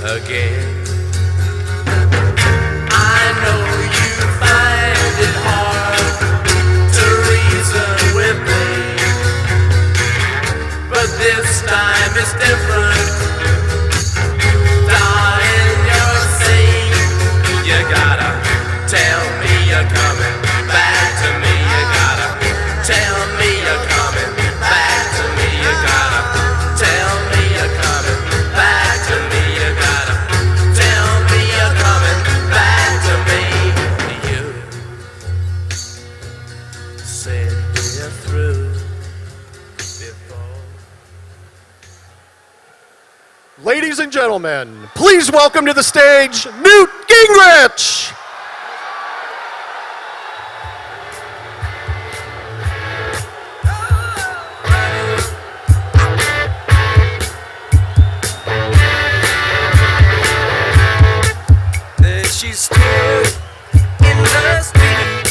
again. I know you find it hard to reason with me, but this time it's different. Darling, you're saying you gotta tell me you're coming back to me. You gotta tell me you're coming back to me. You gotta tell me you're coming back to me. You gotta tell me you're coming back to me. You said we're through before. Ladies and gentlemen, please welcome to the stage Newt Gingrich. She stood in the street,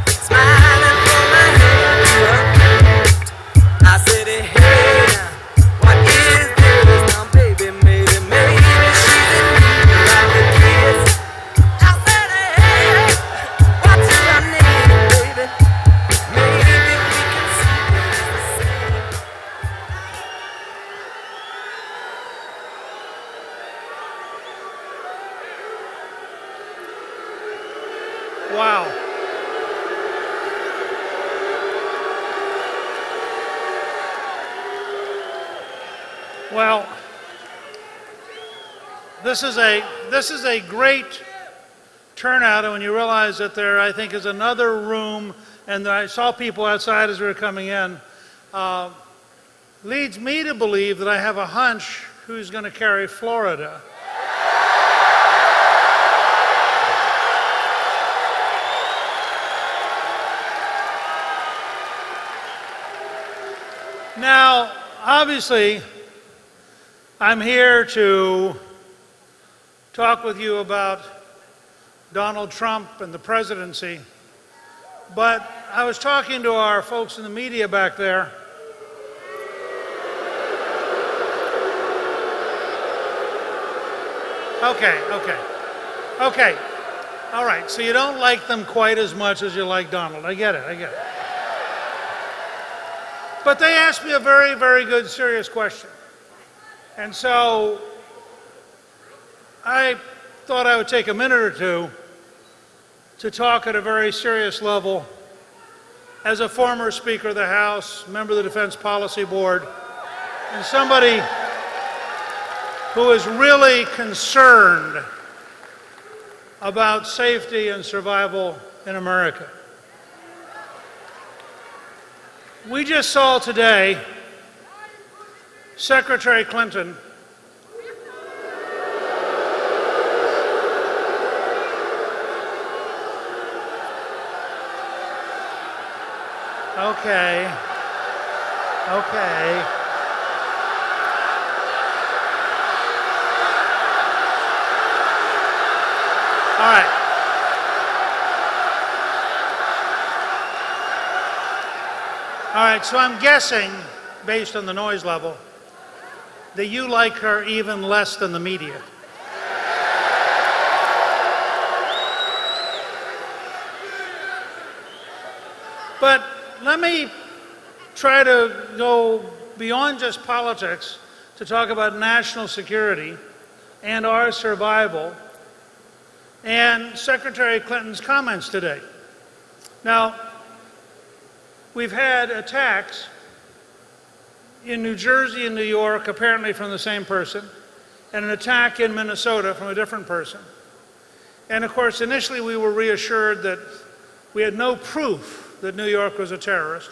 smiling from my head to her feet. I said, hey, what is this now, baby? Maybe she's in need of a kiss. I said, hey, what's your name, baby? Maybe we can see things the same. Wow. Well, this is a great turnout, and when you realize that there, I think, is another room, and I saw people outside as we were coming in, leads me to believe that I have a hunch who's going to carry Florida. Now, obviously, I'm here to talk with you about Donald Trump and the presidency, but I was talking to our folks in the media back there. Okay. All right, so you don't like them quite as much as you like Donald. I get it. But they asked me a very, very good, serious question. And so I thought I would take a minute or two to talk at a very serious level as a former Speaker of the House, member of the Defense Policy Board, and somebody who is really concerned about safety and survival in America. We just saw today Secretary Clinton Okay. All right. All right, so I'm guessing, based on the noise level, that you like her even less than the media. But let me try to go beyond just politics to talk about national security and our survival and Secretary Clinton's comments today. Now, we've had attacks in New Jersey and New York, apparently from the same person, and an attack in Minnesota from a different person. And of course, initially we were reassured that we had no proof that New York was a terrorist.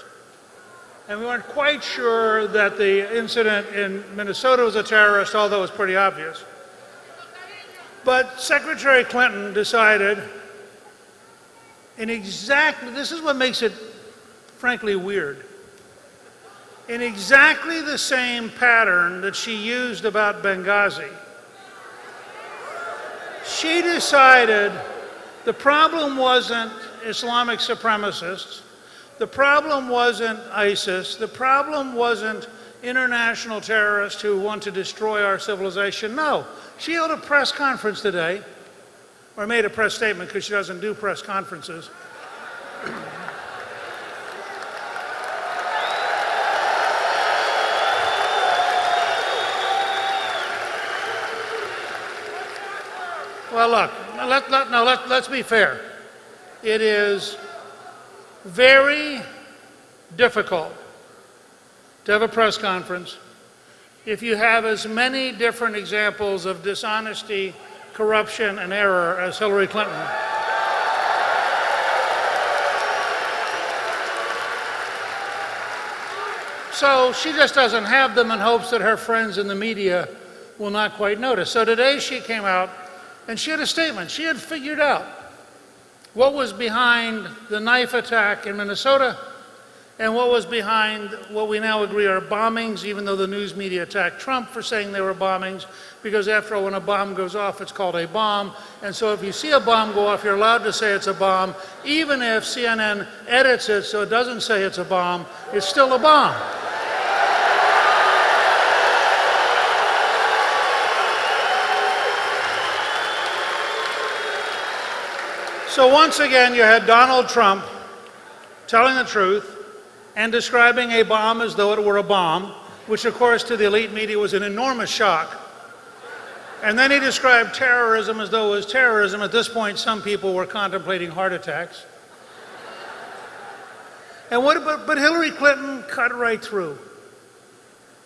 And we weren't quite sure that the incident in Minnesota was a terrorist, although it was pretty obvious. But Secretary Clinton decided, this is what makes it frankly weird, in exactly the same pattern that she used about Benghazi, she decided the problem wasn't Islamic supremacists, the problem wasn't ISIS, the problem wasn't international terrorists who want to destroy our civilization. No, she held a press conference today, or made a press statement because she doesn't do press conferences. Well, look, let's be fair. It is very difficult to have a press conference if you have as many different examples of dishonesty, corruption, and error as Hillary Clinton. So she just doesn't have them in hopes that her friends in the media will not quite notice. So today she came out and she had a statement. She had figured out what was behind the knife attack in Minnesota and what was behind what we now agree are bombings, even though the news media attacked Trump for saying they were bombings, because after all, when a bomb goes off, it's called a bomb. And so if you see a bomb go off, you're allowed to say it's a bomb, even if CNN edits it so it doesn't say it's a bomb, it's still a bomb. So once again, you had Donald Trump telling the truth and describing a bomb as though it were a bomb, which of course to the elite media was an enormous shock. And then he described terrorism as though it was terrorism. At this point, some people were contemplating heart attacks. But Hillary Clinton cut right through.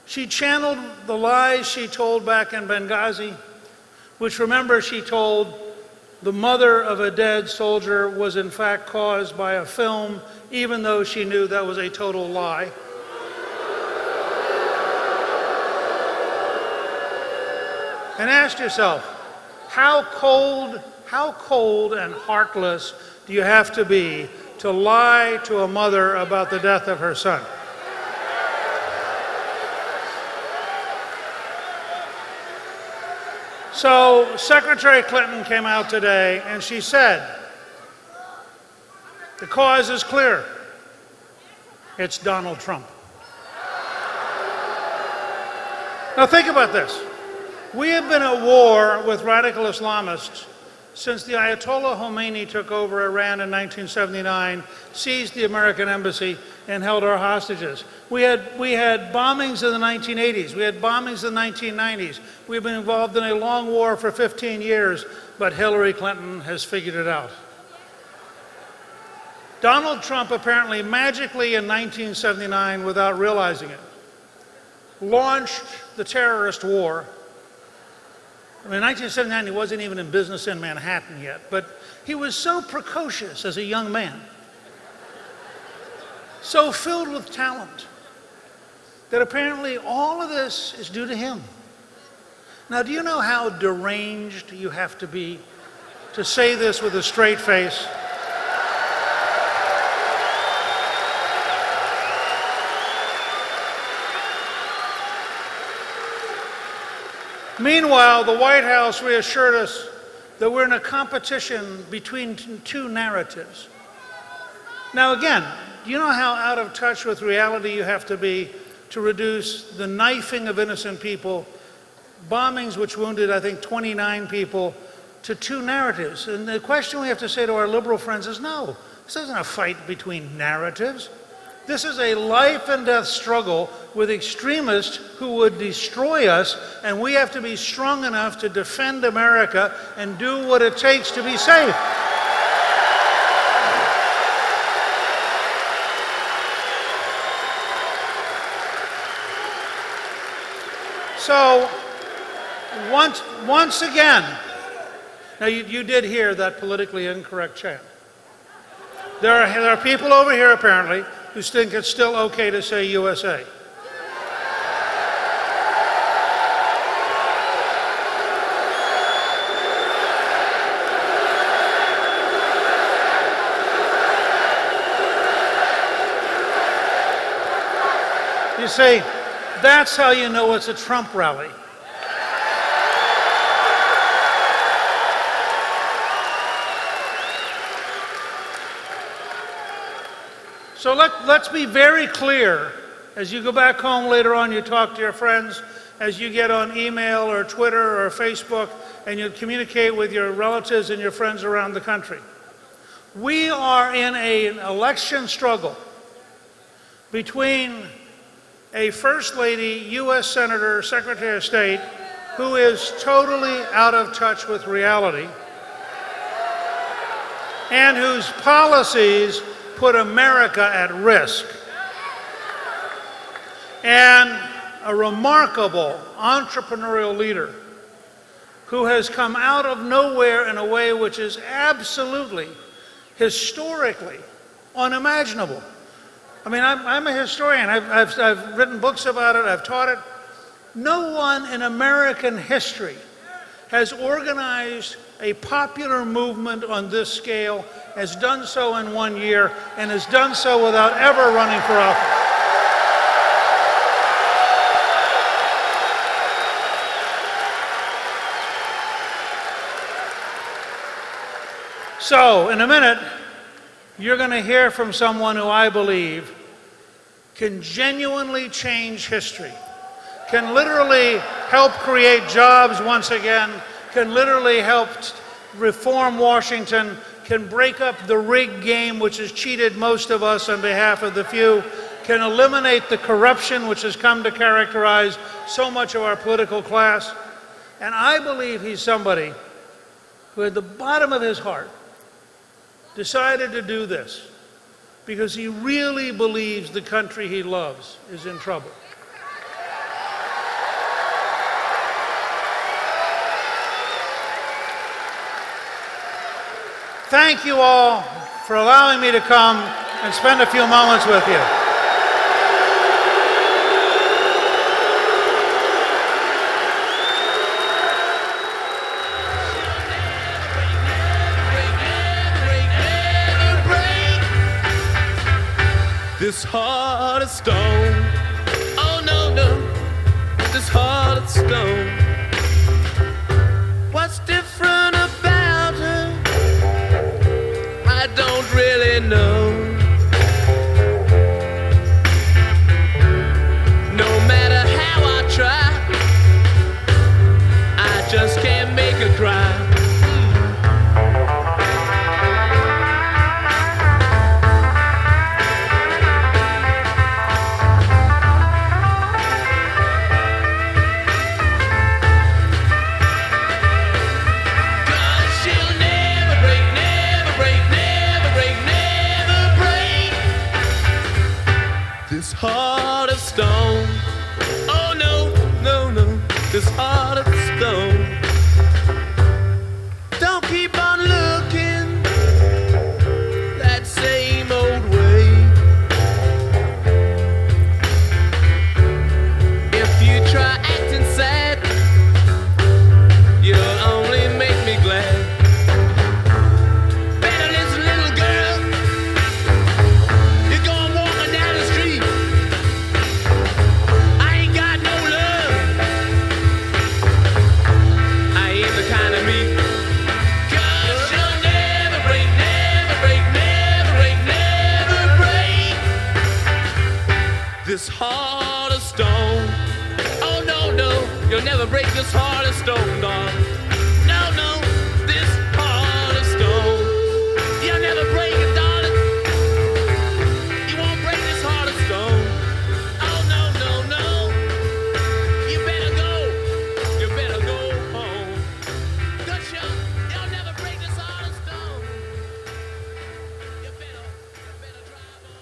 She channeled the lies she told back in Benghazi, which, remember, she told the mother of a dead soldier was in fact caused by a film, even though she knew that was a total lie. And ask yourself, how cold and heartless do you have to be to lie to a mother about the death of her son? So Secretary Clinton came out today and she said, the cause is clear. It's Donald Trump. Now think about this. We have been at war with radical Islamists since the Ayatollah Khomeini took over Iran in 1979, seized the American embassy, and held our hostages. We had bombings in the 1980s. We had bombings in the 1990s. We've been involved in a long war for 15 years, but Hillary Clinton has figured it out. Donald Trump apparently magically in 1979, without realizing it, launched the terrorist war. I mean, in 1979, he wasn't even in business in Manhattan yet, but he was so precocious as a young man, so filled with talent, that apparently all of this is due to him. Now, do you know how deranged you have to be to say this with a straight face? Meanwhile, the White House reassured us that we're in a competition between two narratives. Now again, do you know how out of touch with reality you have to be to reduce the knifing of innocent people, bombings which wounded, I think, 29 people, to two narratives? And the question we have to say to our liberal friends is, no, this isn't a fight between narratives. This is a life and death struggle with extremists who would destroy us, and we have to be strong enough to defend America and do what it takes to be safe. So, once again, now you did hear that politically incorrect chant. There are people over here apparently who think it's still okay to say USA. You see, that's how you know it's a Trump rally. So let's be very clear as you go back home later on, you talk to your friends, as you get on email or Twitter or Facebook, and you communicate with your relatives and your friends around the country. We are in an election struggle between a First Lady, U.S. Senator, Secretary of State, who is totally out of touch with reality, and whose policies put America at risk, and a remarkable entrepreneurial leader who has come out of nowhere in a way which is absolutely, historically unimaginable. I mean, I'm a historian. I've written books about it. I've taught it. No one in American history has organized a popular movement on this scale, has done so in 1 year, and has done so without ever running for office. So, in a minute, you're going to hear from someone who I believe can genuinely change history, can literally help create jobs once again, can literally help reform Washington, can break up the rigged game which has cheated most of us on behalf of the few, can eliminate the corruption which has come to characterize so much of our political class. And I believe he's somebody who at the bottom of his heart decided to do this because he really believes the country he loves is in trouble. Thank you all for allowing me to come and spend a few moments with you. This heart of stone, oh no, no, this heart of stone. What's different about her? I don't really know. No matter how I try, I just can't make her cry. This heart of stone, oh no, no, no, this heart of stone. Don't keep on looking that same old way. If you try acting sad, you'll only make me glad. Better listen, little girl, you're going walking down the street. This heart of stone, oh no, no, you'll never break this heart of stone, darling. No, no, this heart of stone, you'll never break it, darling. You won't break this heart of stone. Oh no, no, no, you better go home. 'Cause you'll never break this heart of stone. You better drive on.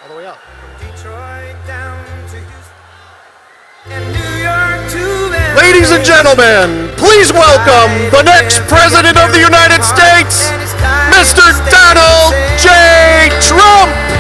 All the way up. Detroit down to Houston and New York to Venezuela. Ladies and gentlemen, please welcome the next President of the United States, Mr. Donald J. Trump!